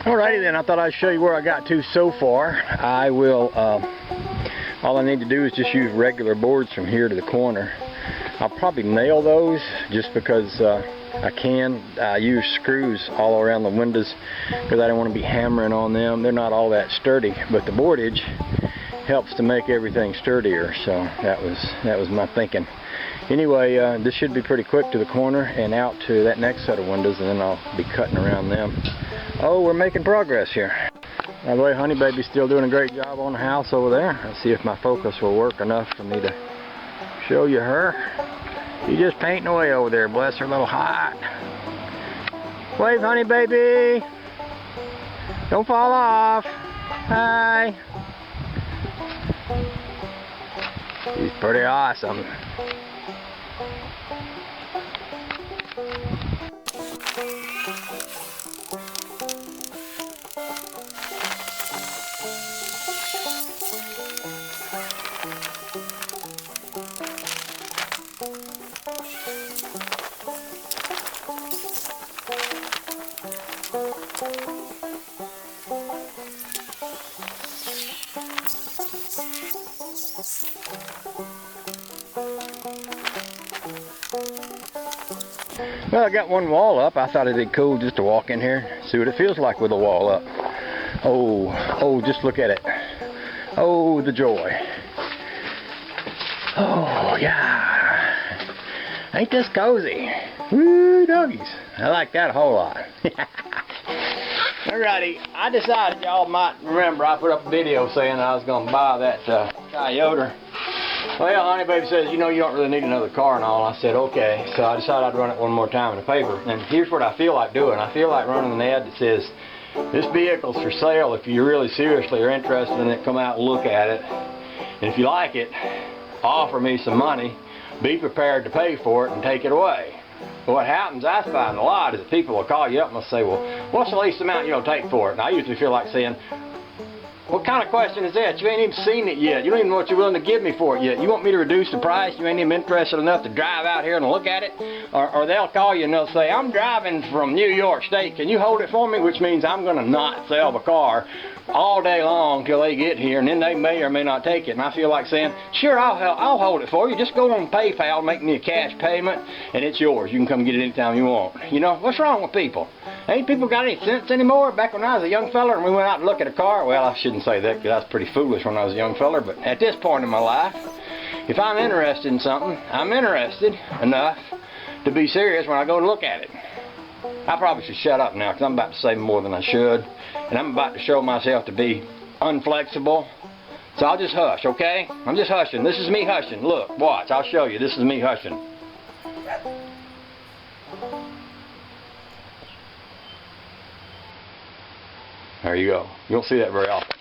Alrighty then, I thought I'd show you where I got to so far. I will, all I need to do is just use regular boards from here to the corner. I'll probably nail those just because I can. I use screws all around the windows because I don't want to be hammering on them. They're not all that sturdy, but the boardage helps to make everything sturdier, so that was my thinking. Anyway, this should be pretty quick to the corner and out to that next set of windows, and then I'll be cutting around them. Oh, we're making progress here. By the way, Honey Baby's still doing a great job on the house over there. Let's see if my focus will work enough for me to show you her. She's just painting away over there, bless her little heart. Wave, Honey Baby. Don't fall off. Hi. She's pretty awesome. Well, I got one wall up. I thought it'd be cool just to walk in here, see what it feels like with a wall up. Oh, just look at it. Oh, the joy. Oh, yeah. Ain't this cozy? Woo, doggies. I like that a whole lot. Alrighty, I decided, y'all might remember, I put up a video saying I was going to buy that Toyota. Well, Honey Baby says, you know, you don't really need another car and all. I said, okay. So I decided I'd run it one more time in the paper. And here's what I feel like doing. I feel like running an ad that says, this vehicle's for sale. If you really seriously are interested in it, come out and look at it. And if you like it, offer me some money. Be prepared to pay for it and take it away. But what happens, I find a lot, is that people will call you up and they'll say, well, what's the least amount you'll take for it? And I usually feel like saying, what kind of question is that? You ain't even seen it yet. You don't even know what you're willing to give me for it yet. You want me to reduce the price? You ain't even interested enough to drive out here and look at it? Or they'll call you and they'll say, I'm driving from New York State. Can you hold it for me? Which means I'm going to not sell the car all day long till they get here, and then they may or may not take it. And I feel like saying, sure, I'll hold it for you. Just go on PayPal, make me a cash payment, and it's yours. You can come get it anytime you want. You know, what's wrong with people? Ain't people got any sense anymore? Back when I was a young fella and we went out and looked at a car, well, I shouldn't say that because I was pretty foolish when I was a young fella, but at this point in my life, if I'm interested in something, I'm interested enough to be serious when I go to look at it. I probably should shut up now because I'm about to say more than I should, and I'm about to show myself to be unflexible, so I'll just hush, okay? I'm just hushing. This is me hushing. Look, watch, I'll show you. This is me hushing. There you go. You don't see that very often.